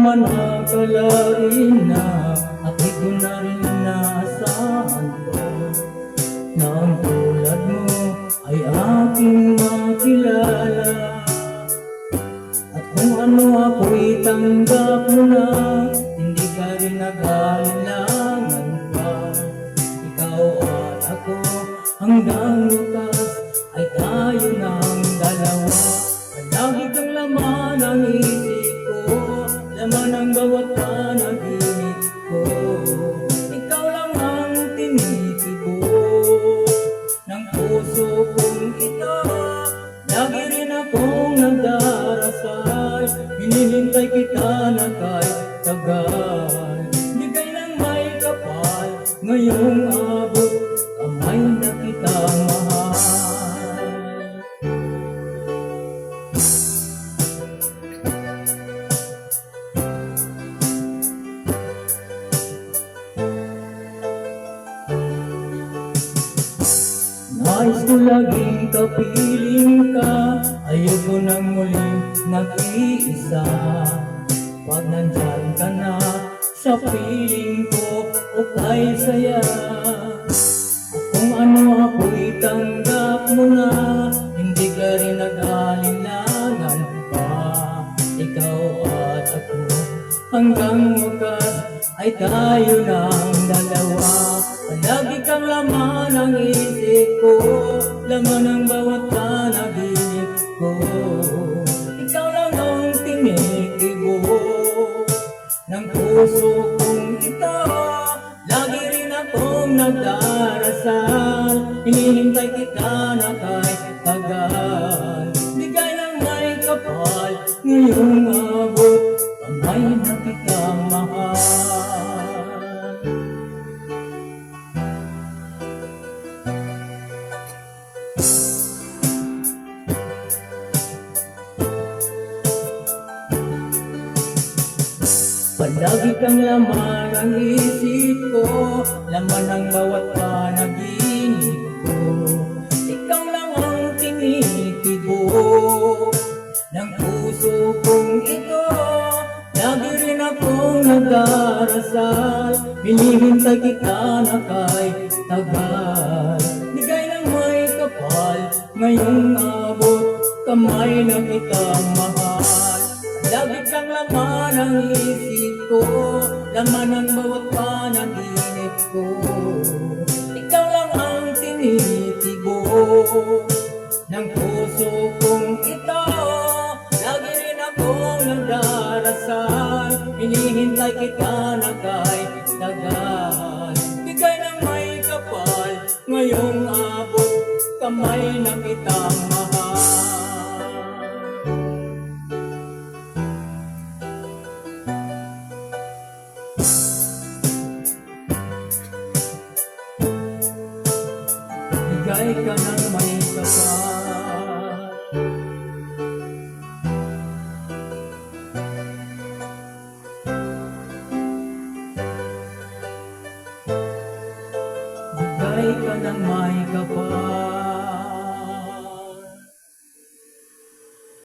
naman akalain na at di ko na rin naasahan ko na ang tulad mo ay aking makilala. At kung ano ako'y tanggap mo na, hindi ka rin nag-alinlangan pa. Ikaw at ako hanggang wakas ay tayo ng dalawa. Palagi kang laman ng isip ko, laman ang bawat panaginip ko. Ikaw lang ang tinitibo ng puso kong ito. Lagi rin akong nagdarasal, hinihintay kita na kahit tagal. Bigay ng may kapal, ngayong abot kamay na kita mahal. Nais ko laging kapiling ka, ayoko nang muling nag-iisa. Pag nandyan ka na sa piling ko, okay saya. At kung ano ako'y tanggap mo na, hindi ka rin nag-alinlangan pa. Ikaw at ako hanggang wakas ay tayo ng dalawa. Palagi kang laman ang isip ko, laman ang bawat panaginip ko. Ikaw lang ang tinikibo ng puso kong ito. Lagi rin akong nagdarasal, hinihintay kita na kahit tagal. Bigay ng may kapal, ngayong abot kamay na kita mahal. Palagi kang laman ang isip ko, laman ang bawat panaginip ko. Ikaw lang ang tinitibo ng puso kong ito. Lagi rin akong nagdarasal, hinihintay kita na kahit tagal. Bigay ng may kapal, ngayong abot kamay na kita mahal. Lagi kang laman ang isip ko, laman ang bawat panaginip ko. Ikaw lang ang tinitibo ng puso kong ito. Lagi rin akong nagdarasal, hinihintay kita na kahit tagal. Bigay ng may kapal, ngayong abot kamay na kita mahal. Bigay ka ng may kapal, bigay ka ng may kapal.